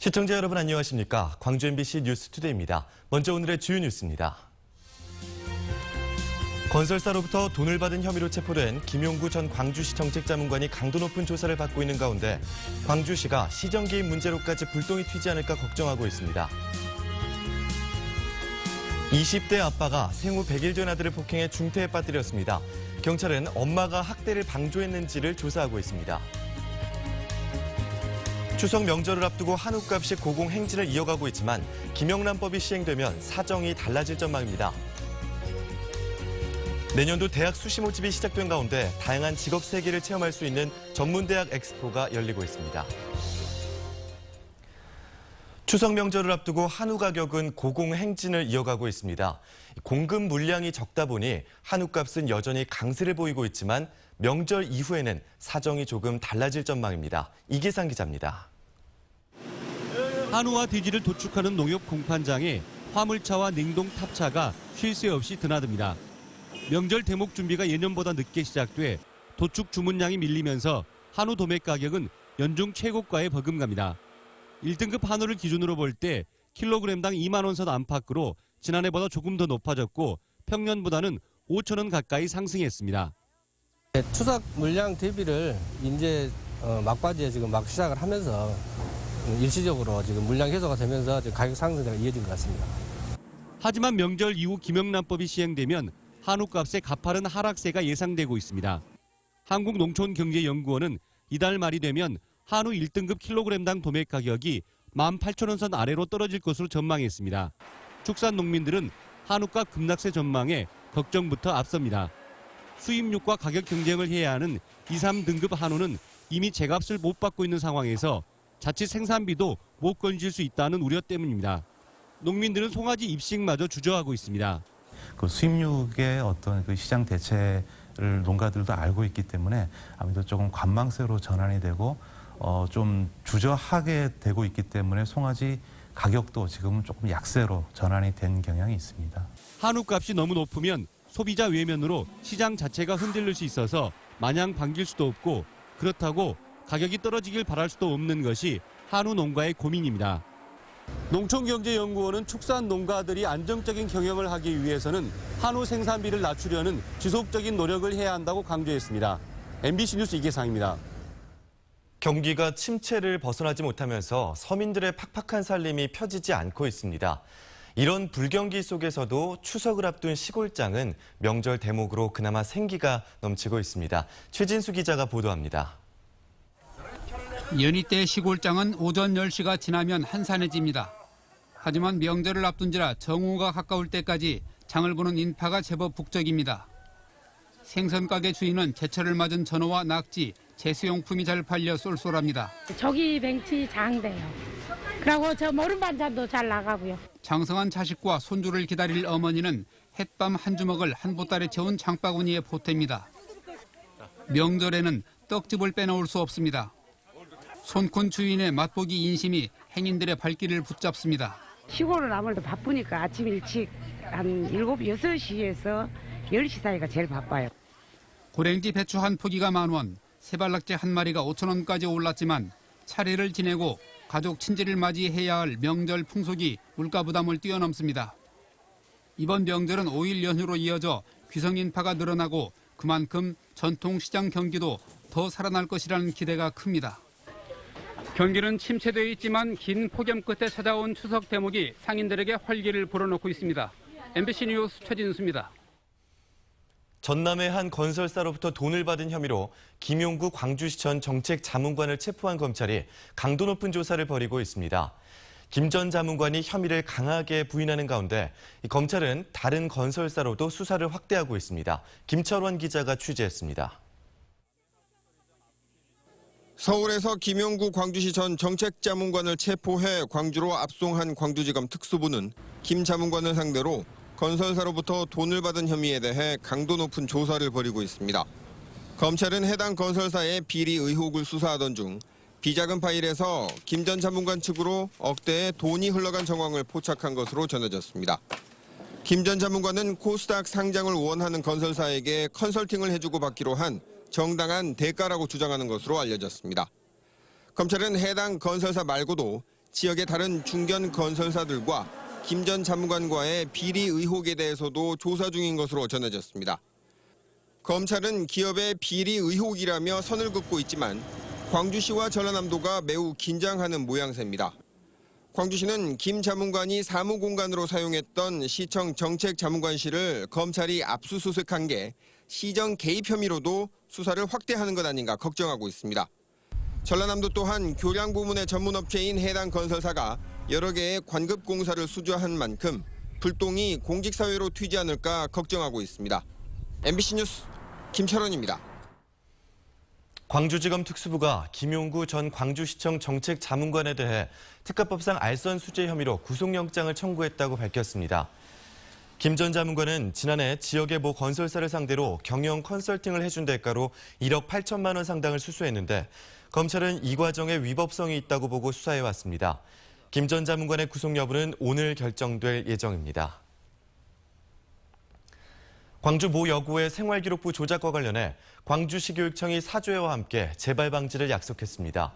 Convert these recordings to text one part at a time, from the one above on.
시청자 여러분 안녕하십니까? 광주 MBC 뉴스투데이입니다. 먼저 오늘의 주요 뉴스입니다. 건설사로부터 돈을 받은 혐의로 체포된 김용구 전 광주시 정책자문관이 강도 높은 조사를 받고 있는 가운데 광주시가 시정 개입 문제로까지 불똥이 튀지 않을까 걱정하고 있습니다. 20대 아빠가 생후 100일 된 아들을 폭행해 중태에 빠뜨렸습니다. 경찰은 엄마가 학대를 방조했는지를 조사하고 있습니다. 추석 명절을 앞두고 한우값이 고공 행진을 이어가고 있지만 김영란법이 시행되면 사정이 달라질 전망입니다. 내년도 대학 수시 모집이 시작된 가운데 다양한 직업 세계를 체험할 수 있는 전문대학 엑스포가 열리고 있습니다. 추석 명절을 앞두고 한우 가격은 고공 행진을 이어가고 있습니다. 공급 물량이 적다 보니 한우값은 여전히 강세를 보이고 있지만 명절 이후에는 사정이 조금 달라질 전망입니다. 이계상 기자입니다. 한우와 돼지를 도축하는 농협 공판장에 화물차와 냉동 탑차가 쉴 새 없이 드나듭니다. 명절 대목 준비가 예년보다 늦게 시작돼 도축 주문량이 밀리면서 한우 도매 가격은 연중 최고가에 버금갑니다. 1등급 한우를 기준으로 볼 때 킬로그램당 2만 원 선 안팎으로 지난해보다 조금 더 높아졌고 평년보다는 5천 원 가까이 상승했습니다. 추석 물량 대비를 이제 막바지에 지금 막 시작을 하면서 일시적으로 지금 물량 해소가 되면서 가격 상승세가 이어진 것 같습니다. 하지만 명절 이후 김영란법이 시행되면 한우값의 가파른 하락세가 예상되고 있습니다. 한국농촌경제연구원은 이달 말이 되면 한우 1등급 킬로그램당 도매 가격이 18,000원 선 아래로 떨어질 것으로 전망했습니다. 축산 농민들은 한우값 급락세 전망에 걱정부터 앞섭니다. 수입육과 가격 경쟁을 해야 하는 2, 3등급 한우는 이미 제값을 못 받고 있는 상황에서 자칫 생산비도 못 건질 수 있다는 우려 때문입니다. 농민들은 송아지 입식마저 주저하고 있습니다. 그 수입육의 어떤 그 시장 대체를 농가들도 알고 있기 때문에 아무래도 조금 관망세로 전환이 되고 좀 주저하게 되고 있기 때문에 송아지 가격도 지금은 조금 약세로 전환이 된 경향이 있습니다. 한우값이 너무 높으면 소비자 외면으로 시장 자체가 흔들릴 수 있어서 마냥 반길 수도 없고 그렇다고 가격이 떨어지길 바랄 수도 없는 것이 한우 농가의 고민입니다. 농촌경제연구원은 축산 농가들이 안정적인 경영을 하기 위해서는 한우 생산비를 낮추려는 지속적인 노력을 해야 한다고 강조했습니다. MBC 뉴스 이계상입니다. 경기가 침체를 벗어나지 못하면서 서민들의 팍팍한 살림이 펴지지 않고 있습니다. 이런 불경기 속에서도 추석을 앞둔 시골장은 명절 대목으로 그나마 생기가 넘치고 있습니다. 최진수 기자가 보도합니다. 연희 때 시골장은 오전 10시가 지나면 한산해집니다. 하지만 명절을 앞둔지라 정오가 가까울 때까지 장을 보는 인파가 제법 북적입니다. 생선가게 주인은 제철을 맞은 전어와 낙지, 제수용품이 잘 팔려 쏠쏠합니다. 조기 뱅치 장대요. 그리고 저 모름 반찬도 잘 나가고요. 장성한 자식과 손주를 기다릴 어머니는 햇밤 한 주먹을 한 보따리 채운 장바구니에 보탭니다. 명절에는 떡집을 빼놓을 수 없습니다. 손꾼 주인의 맛보기 인심이 행인들의 발길을 붙잡습니다. 시골은 아무래도 바쁘니까 아침 일찍 한 7, 6시에서 10시 사이가 제일 바빠요. 고랭지 배추 한 포기가 10,000원, 세발낙지 한 마리가 5,000원까지 올랐지만 차례를 지내고 가족 친지를 맞이해야 할 명절 풍속이 물가 부담을 뛰어넘습니다. 이번 명절은 5일 연휴로 이어져 귀성 인파가 늘어나고 그만큼 전통시장 경기도 더 살아날 것이라는 기대가 큽니다. 경기는 침체돼 있지만 긴 폭염 끝에 찾아온 추석 대목이 상인들에게 활기를 불어넣고 있습니다. MBC 뉴스 최진수입니다. 전남의 한 건설사로부터 돈을 받은 혐의로 김용구 광주시청 정책자문관을 체포한 검찰이 강도 높은 조사를 벌이고 있습니다. 김 전 자문관이 혐의를 강하게 부인하는 가운데 검찰은 다른 건설사로도 수사를 확대하고 있습니다. 김철원 기자가 취재했습니다. 서울에서 김용구 광주시 전 정책자문관을 체포해 광주로 압송한 광주지검 특수부는 김 자문관을 상대로 건설사로부터 돈을 받은 혐의에 대해 강도 높은 조사를 벌이고 있습니다. 검찰은 해당 건설사의 비리 의혹을 수사하던 중 비자금 파일에서 김 전 자문관 측으로 억대의 돈이 흘러간 정황을 포착한 것으로 전해졌습니다. 김 전 자문관은 코스닥 상장을 원하는 건설사에게 컨설팅을 해주고 받기로 한 정당한 대가라고 주장하는 것으로 알려졌습니다. 검찰은 해당 건설사 말고도 지역의 다른 중견 건설사들과 김 전 자문관과의 비리 의혹에 대해서도 조사 중인 것으로 전해졌습니다. 검찰은 기업의 비리 의혹이라며 선을 긋고 있지만 광주시와 전라남도가 매우 긴장하는 모양새입니다. 광주시는 김 자문관이 사무공간으로 사용했던 시청 정책자문관실을 검찰이 압수수색한 게 시정 개입 혐의로도 수사를 확대하는 것 아닌가 걱정하고 있습니다. 전라남도 또한 교량 부문의 전문업체인 해당 건설사가 여러 개의 관급 공사를 수주한 만큼 불똥이 공직사회로 튀지 않을까 걱정하고 있습니다. MBC 뉴스 김철원입니다. 광주지검 특수부가 김용구 전 광주시청 정책자문관에 대해 특가법상 알선 수재 혐의로 구속영장을 청구했다고 밝혔습니다. 김 전 자문관은 지난해 지역의 모 건설사를 상대로 경영 컨설팅을 해준 대가로 1억 8천만 원 상당을 수수했는데 검찰은 이 과정에 위법성이 있다고 보고 수사해왔습니다. 김 전 자문관의 구속 여부는 오늘 결정될 예정입니다. 광주 모 여고의 생활기록부 조작과 관련해 광주시교육청이 사죄와 함께 재발 방지를 약속했습니다.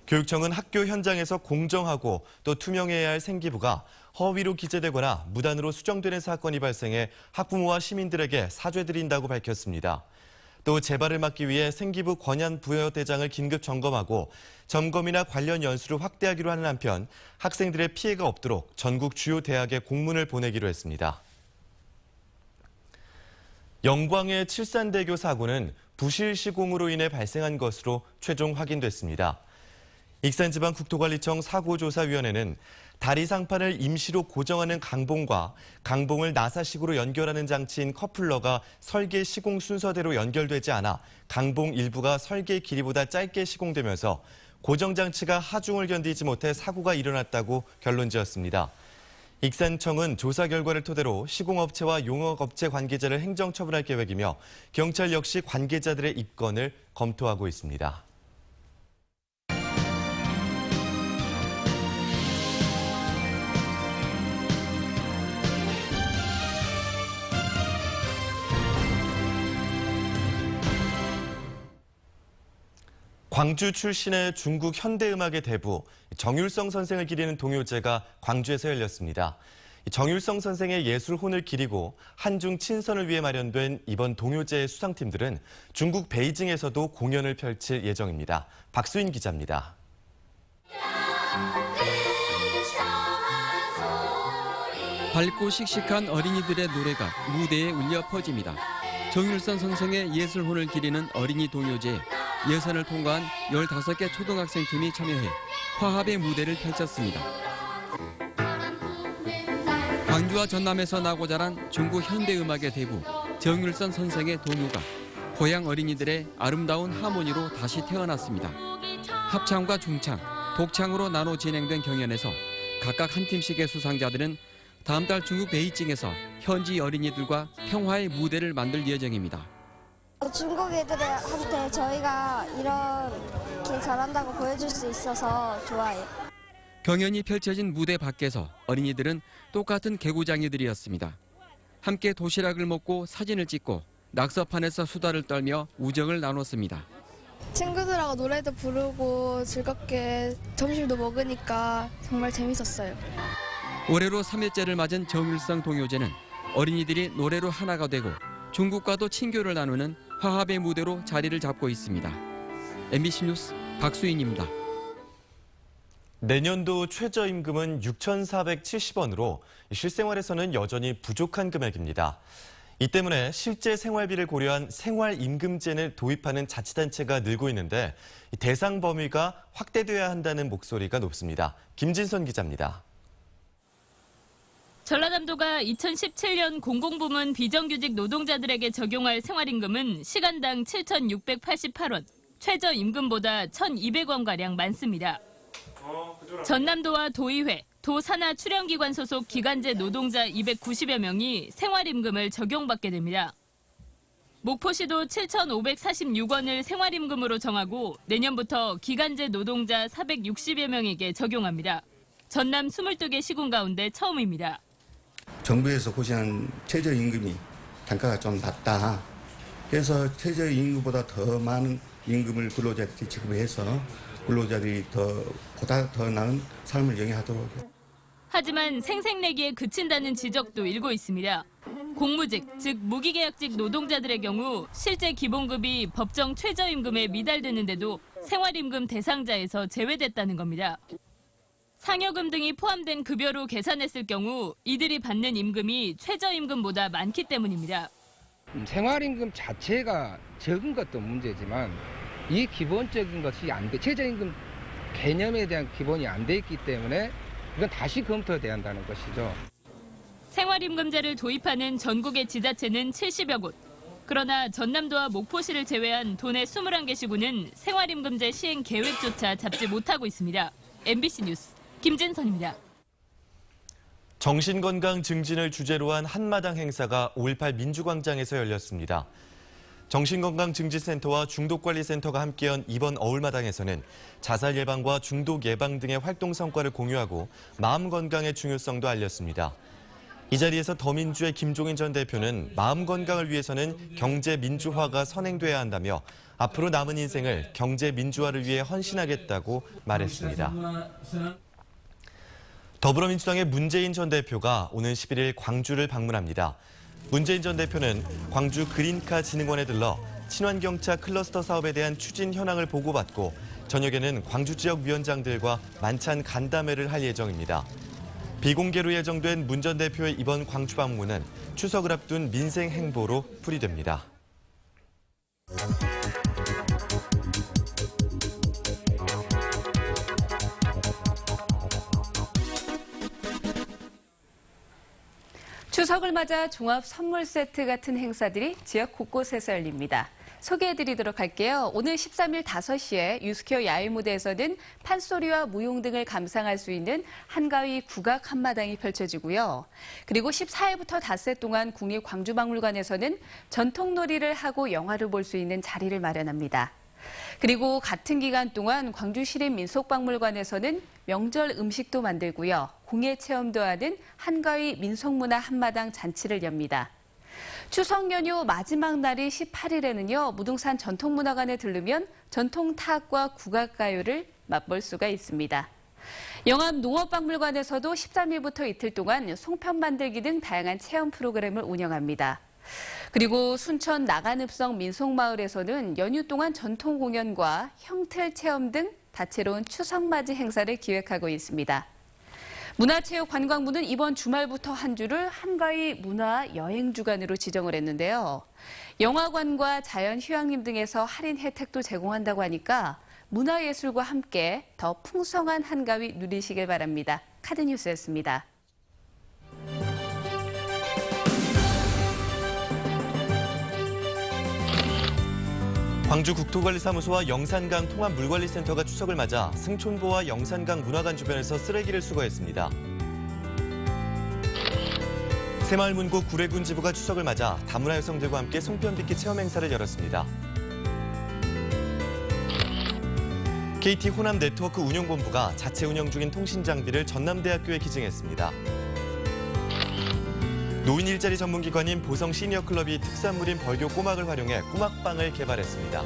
교육청은 학교 현장에서 공정하고 또 투명해야 할 생기부가 허위로 기재되거나 무단으로 수정되는 사건이 발생해 학부모와 시민들에게 사죄드린다고 밝혔습니다. 또 재발을 막기 위해 생기부 권한 부여 대장을 긴급 점검하고 점검이나 관련 연수를 확대하기로 하는 한편 학생들의 피해가 없도록 전국 주요 대학에 공문을 보내기로 했습니다. 영광의 칠산대교 사고는 부실 시공으로 인해 발생한 것으로 최종 확인됐습니다. 익산지방국토관리청 사고조사위원회는 다리 상판을 임시로 고정하는 강봉과 강봉을 나사식으로 연결하는 장치인 커플러가 설계 시공 순서대로 연결되지 않아 강봉 일부가 설계 길이보다 짧게 시공되면서 고정장치가 하중을 견디지 못해 사고가 일어났다고 결론지었습니다. 익산청은 조사 결과를 토대로 시공업체와 용역업체 관계자를 행정처분할 계획이며 경찰 역시 관계자들의 입건을 검토하고 있습니다. 광주 출신의 중국 현대음악의 대부 정율성 선생을 기리는 동요제가 광주에서 열렸습니다. 정율성 선생의 예술혼을 기리고 한중 친선을 위해 마련된 이번 동요제의 수상팀들은 중국 베이징에서도 공연을 펼칠 예정입니다. 박수인 기자입니다. 밝고 씩씩한 어린이들의 노래가 무대에 울려 퍼집니다. 정율선 선생의 예술혼을 기리는 어린이 동요제에 예선을 통과한 15개 초등학생 팀이 참여해 화합의 무대를 펼쳤습니다. 광주와 전남에서 나고 자란 중국 현대음악의 대부 정율선 선생의 동요가 고향 어린이들의 아름다운 하모니로 다시 태어났습니다. 합창과 중창, 독창으로 나눠 진행된 경연에서 각각 한 팀씩의 수상자들은 다음 달 중국 베이징에서 현지 어린이들과 평화의 무대를 만들 예정입니다. 중국 애들한테 저희가 이렇게 잘한다고 보여줄 수 있어서 좋아해요. 경연이 펼쳐진 무대 밖에서 어린이들은 똑같은 개구장이들이었습니다. 함께 도시락을 먹고 사진을 찍고 낙서판에서 수다를 떨며 우정을 나눴습니다. 친구들하고 노래도 부르고 즐겁게 점심도 먹으니까 정말 재밌었어요. 올해로 3회째를 맞은 정율성 동요제는 어린이들이 노래로 하나가 되고 중국과도 친교를 나누는 화합의 무대로 자리를 잡고 있습니다. MBC 뉴스 박수인입니다. 내년도 최저임금은 6,470원으로 실생활에서는 여전히 부족한 금액입니다. 이 때문에 실제 생활비를 고려한 생활임금제를 도입하는 자치단체가 늘고 있는데 대상 범위가 확대돼야 한다는 목소리가 높습니다. 김진선 기자입니다. 전라남도가 2017년 공공부문 비정규직 노동자들에게 적용할 생활임금은 시간당 7,688원, 최저임금보다 1,200원가량 많습니다. 전남도와 도의회, 도산하 출연기관 소속 기간제 노동자 290여 명이 생활임금을 적용받게 됩니다. 목포시도 7,546원을 생활임금으로 정하고 내년부터 기간제 노동자 460여 명에게 적용합니다. 전남 22개 시군 가운데 처음입니다. 정부에서 고시한 최저임금이 단가가 좀 낮다. 그래서 최저임금보다 더 많은 임금을 근로자한테 지급해서 근로자들이 보다 더 나은 삶을 영위하도록. 하지만 생색내기에 그친다는 지적도 일고 있습니다. 공무직, 즉 무기계약직 노동자들의 경우 실제 기본급이 법정 최저임금에 미달되는데도 생활임금 대상자에서 제외됐다는 겁니다. 상여금 등이 포함된 급여로 계산했을 경우 이들이 받는 임금이 최저임금보다 많기 때문입니다. 생활임금 자체가 적은 것도 문제지만 이 기본적인 것이 최저임금 개념에 대한 기본이 안 돼 있기 때문에 이건 다시 검토돼야 한다는 것이죠. 생활임금제를 도입하는 전국의 지자체는 70여 곳. 그러나 전남도와 목포시를 제외한 도내 21개 시군은 생활임금제 시행 계획조차 잡지 못하고 있습니다. MBC 뉴스 김진선입니다. 정신건강 증진을 주제로 한 한마당 행사가 5.18 민주광장에서 열렸습니다. 정신건강증진센터와 중독관리센터가 함께한 이번 어울마당에서는 자살 예방과 중독 예방 등의 활동 성과를 공유하고 마음 건강의 중요성도 알렸습니다. 이 자리에서 더민주의 김종인 전 대표는 마음 건강을 위해서는 경제 민주화가 선행돼야 한다며 앞으로 남은 인생을 경제 민주화를 위해 헌신하겠다고 말했습니다. 더불어민주당의 문재인 전 대표가 오는 11일 광주를 방문합니다. 문재인 전 대표는 광주 그린카 진흥원에 들러 친환경차 클러스터 사업에 대한 추진 현황을 보고받고 저녁에는 광주 지역 위원장들과 만찬 간담회를 할 예정입니다. 비공개로 예정된 문 전 대표의 이번 광주 방문은 추석을 앞둔 민생 행보로 풀이됩니다. 추석을 맞아 종합 선물 세트 같은 행사들이 지역 곳곳에서 열립니다. 소개해드리도록 할게요. 오늘 13일 5시에 유스케어 야외무대에서는 판소리와 무용 등을 감상할 수 있는 한가위 국악 한마당이 펼쳐지고요. 그리고 14일부터 닷새 동안 국립광주박물관에서는 전통놀이를 하고 영화를 볼 수 있는 자리를 마련합니다. 그리고 같은 기간 동안 광주시립민속박물관에서는 명절 음식도 만들고요. 공예 체험도 하는 한가위 민속문화 한마당 잔치를 엽니다. 추석 연휴 마지막 날인 18일에는요. 무등산 전통문화관에 들르면 전통타악과 국악가요를 맛볼 수가 있습니다. 영암 농업박물관에서도 13일부터 이틀 동안 송편 만들기 등 다양한 체험 프로그램을 운영합니다. 그리고 순천 나간읍성 민속마을에서는 연휴 동안 전통 공연과 형틀 체험 등 다채로운 추석맞이 행사를 기획하고 있습니다. 문화체육관광부는 이번 주말부터 한 주를 한가위 문화 여행 주간으로 지정을 했는데요. 영화관과 자연휴양림 등에서 할인 혜택도 제공한다고 하니까 문화예술과 함께 더 풍성한 한가위 누리시길 바랍니다. 카드뉴스였습니다. 광주국토관리사무소와 영산강 통합물관리센터가 추석을 맞아 승촌보와 영산강 문화관 주변에서 쓰레기를 수거했습니다. 새마을문고 구례군 지부가 추석을 맞아 다문화 여성들과 함께 송편 빚기 체험 행사를 열었습니다. KT 호남 네트워크 운영본부가 자체 운영 중인 통신 장비를 전남대학교에 기증했습니다. 노인 일자리 전문기관인 보성 시니어클럽이 특산물인 벌교 꼬막을 활용해 꼬막빵을 개발했습니다.